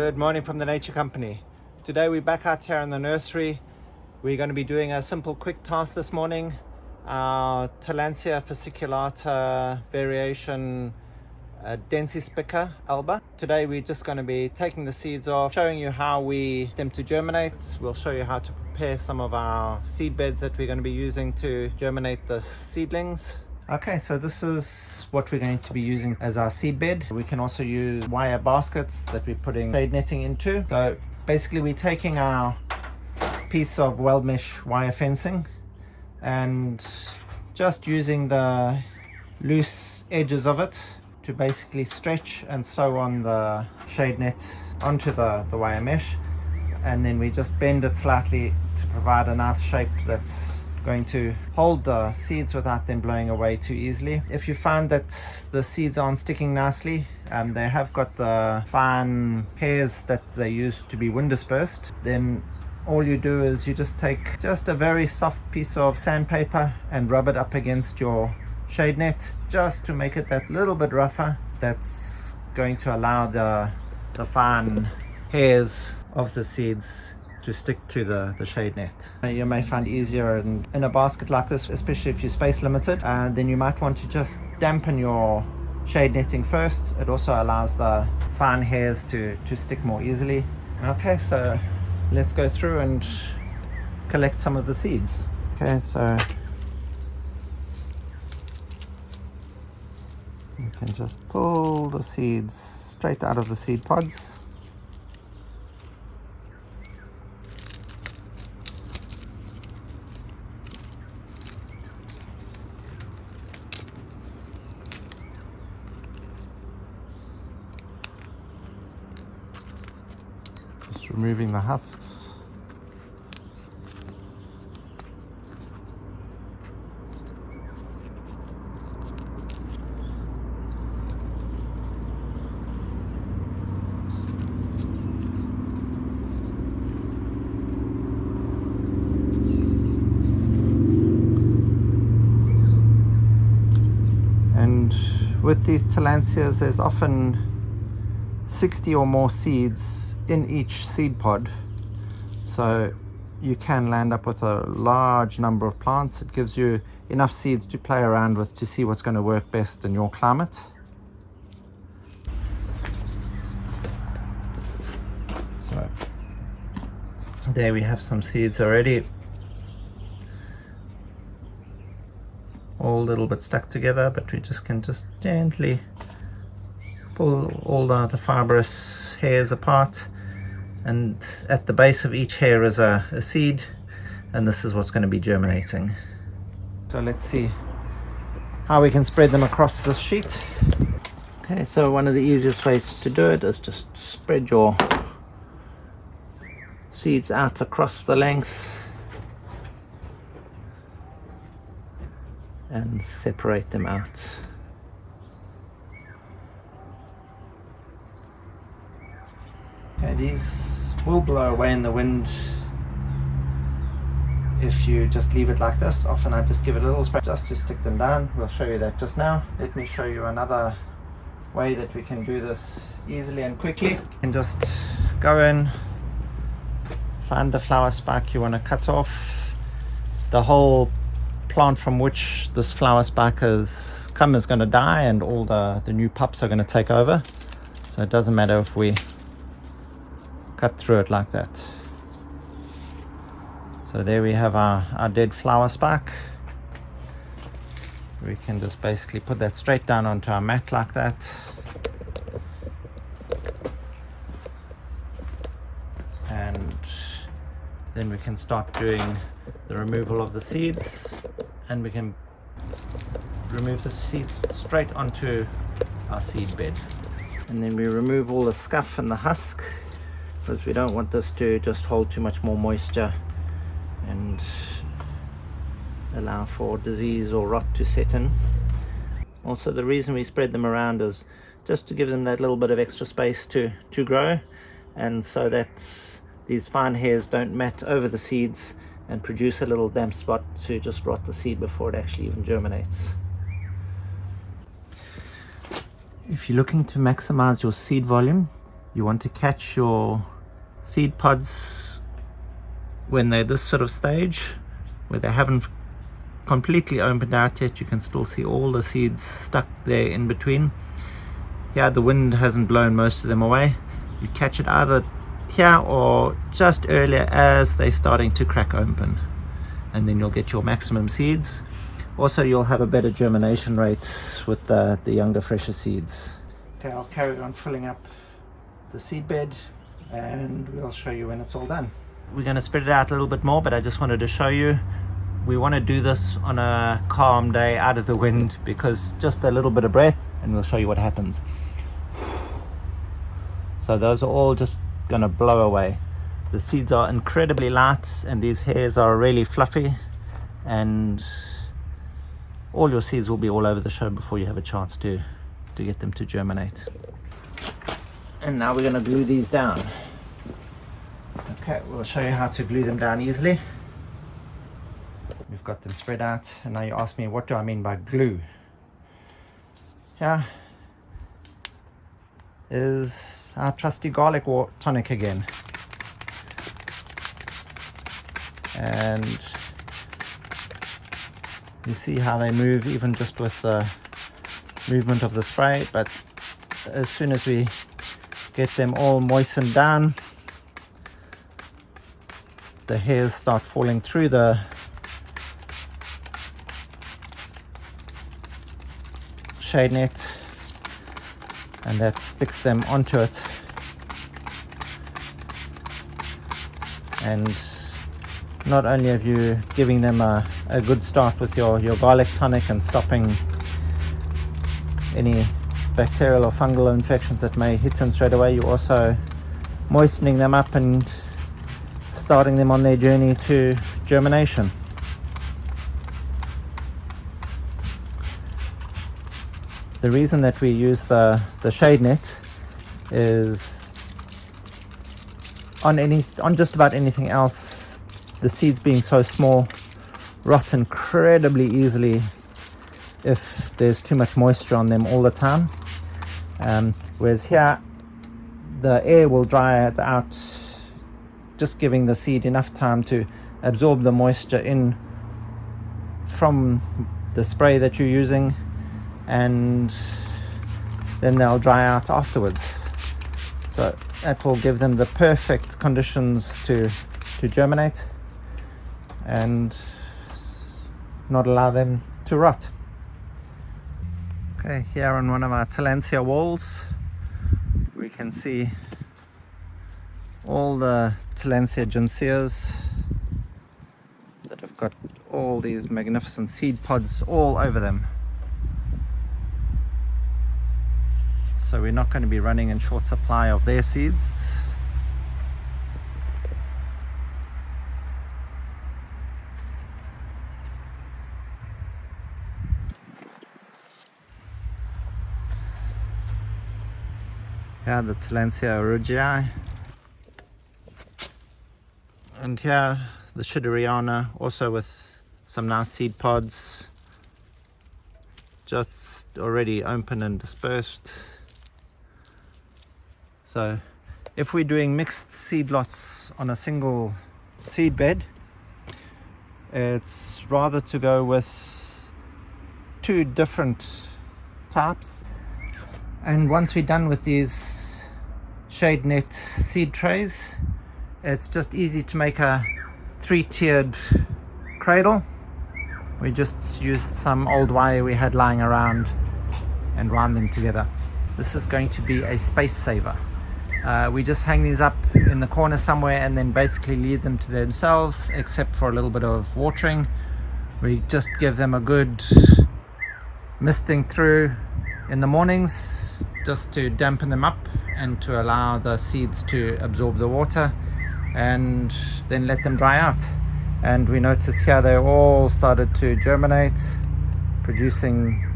Good morning from the Nature Company. Today we're back out here in the nursery. We're going to be doing a simple quick task this morning. Our Tillandsia fasciculata variation densispica alba. Today we're just going to be taking the seeds off, showing you how we get them to germinate. We'll show you how to prepare some of our seed beds that we're going to be using to germinate the seedlings. Okay, so this is what we're going to be using as our seed bed. We can also use wire baskets that we're putting shade netting into. So basically we're taking our piece of weld mesh wire fencing and just using the loose edges of it to basically stretch and sew on the shade net onto the wire mesh, and then we just bend it slightly to provide a nice shape that's going to hold the seeds without them blowing away too easily. If you find that the seeds aren't sticking nicely, they have got the fine hairs that they use to be wind dispersed, then all you do is you just take just a very soft piece of sandpaper and rub it up against your shade net just to make it that little bit rougher. That's going to allow the fine hairs of the seeds to stick to the shade net. You may find easier in a basket like this, especially if you're space limited, then you might want to just dampen your shade netting first. It also allows the fine hairs to stick more easily. Okay, so let's go through and collect some of the seeds. Okay, so you can just pull the seeds straight out of the seed pods. Just removing the husks. And with these Tillandsias, there's often 60 or more seeds in each seed pod, so you can land up with a large number of plants. It gives you enough seeds to play around with to see what's going to work best in your climate. So there we have some seeds already, all a little bit stuck together, but we can just gently pull all the fibrous hairs apart, and at the base of each hair is a seed, and this is what's going to be germinating. So let's see how we can spread them across this sheet. Okay, so one of the easiest ways to do it is just spread your seeds out across the length and separate them out. Okay, these will blow away in the wind if you just leave it like this. Often I just give it a little spray just to stick them down. We'll show you that just now. Let me show you another way that we can do this easily and quickly. You can just go in, find the flower spike you want to cut off. The whole plant from which this flower spike has come is going to die, and all the new pups are going to take over. So it doesn't matter if we cut through it like that. So there we have our dead flower spike. We can just basically put that straight down onto our mat like that. And then we can start doing the removal of the seeds, and we can remove the seeds straight onto our seed bed. And then we remove all the scuff and the husk, because we don't want this to just hold too much more moisture and allow for disease or rot to set in. Also, the reason we spread them around is just to give them that little bit of extra space to grow, and so that these fine hairs don't mat over the seeds and produce a little damp spot to just rot the seed before it actually even germinates. If you're looking to maximize your seed volume, You want to catch your seed pods when they're this sort of stage, where they haven't completely opened out yet. You can still see all the seeds stuck there in between. Here the wind hasn't blown most of them away. You catch it either here or just earlier as they're starting to crack open, and then you'll get your maximum seeds. Also, you'll have a better germination rate with the younger, fresher seeds. Okay, I'll carry on filling up the seed bed and we'll show you when it's all done. We're going to spread it out a little bit more, but I just wanted to show you. We want to do this on a calm day, out of the wind, because just a little bit of breath and we'll show you what happens. So those are all just going to blow away. The seeds are incredibly light and these hairs are really fluffy, and all your seeds will be all over the show before you have a chance to get them to germinate. And now we're going to glue these down. Okay, we'll show you how to glue them down easily. We've got them spread out, and now you ask me, what do I mean by glue? Here is our trusty garlic tonic again. And you see how they move even just with the movement of the spray, but as soon as we get them all moistened down, the hairs start falling through the shade net, and that sticks them onto it. And not only have you giving them a good start with your garlic tonic and stopping any bacterial or fungal infections that may hit them straight away, you're also moistening them up and starting them on their journey to germination. The reason that we use the shade net is on just about anything else, the seeds being so small rot incredibly easily if there's too much moisture on them all the time. Whereas here the air will dry it out, just giving the seed enough time to absorb the moisture in from the spray that you're using, and then they'll dry out afterwards. So that will give them the perfect conditions to germinate and not allow them to rot. Okay, here on one of our Tillandsia walls we can see all the Tillandsia gynceas that have got all these magnificent seed pods all over them. So we're not going to be running in short supply of their seeds. Here the Tillandsia orygi, and here the Shideriana, also with some nice seed pods just already open and dispersed. So if we're doing mixed seed lots on a single seed bed, it's rather to go with two different types. And once we're done with these shade net seed trays, it's just easy to make a 3-tiered cradle. We just used some old wire we had lying around and wound them together. This is going to be a space saver. We just hang these up in the corner somewhere and then basically leave them to themselves, except for a little bit of watering. We just give them a good misting through in the mornings, just to dampen them up and to allow the seeds to absorb the water, and then let them dry out. And we notice here they all started to germinate, producing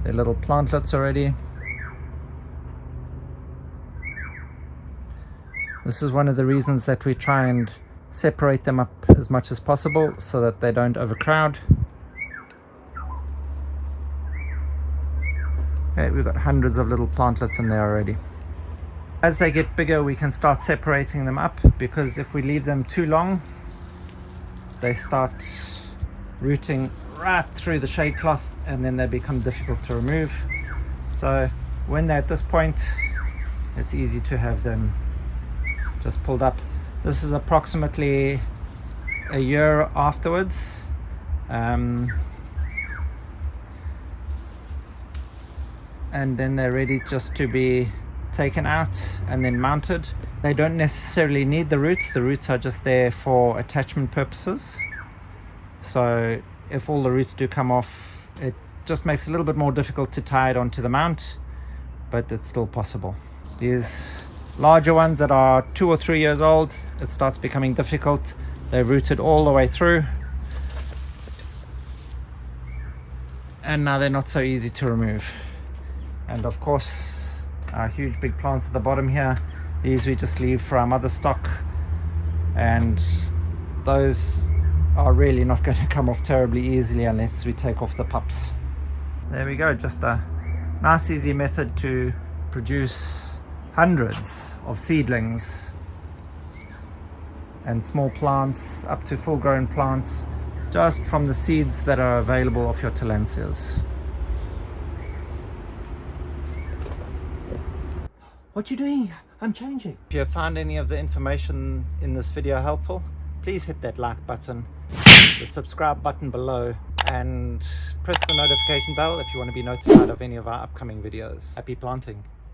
their little plantlets already. This is one of the reasons that we try and separate them up as much as possible so that they don't overcrowd. Okay, we've got hundreds of little plantlets in there already. As they get bigger, we can start separating them up, because if we leave them too long, they start rooting right through the shade cloth and then they become difficult to remove. So when they're at this point, it's easy to have them just pulled up. This is approximately a year afterwards. And then they're ready just to be taken out and then mounted. They don't necessarily need the roots. The roots are just there for attachment purposes. So if all the roots do come off, it just makes it a little bit more difficult to tie it onto the mount, but it's still possible. These larger ones that are 2 or 3 years old, it starts becoming difficult. They're rooted all the way through, and now they're not so easy to remove. And of course, our huge big plants at the bottom here, these we just leave for our mother stock, and those are really not going to come off terribly easily unless we take off the pups. There we go, just a nice easy method to produce hundreds of seedlings and small plants up to full grown plants just from the seeds that are available off your Tillandsias. What you doing? I'm changing. If you found any of the information in this video helpful, please hit that like button, the subscribe button below, and press the notification bell if you want to be notified of any of our upcoming videos. Happy planting.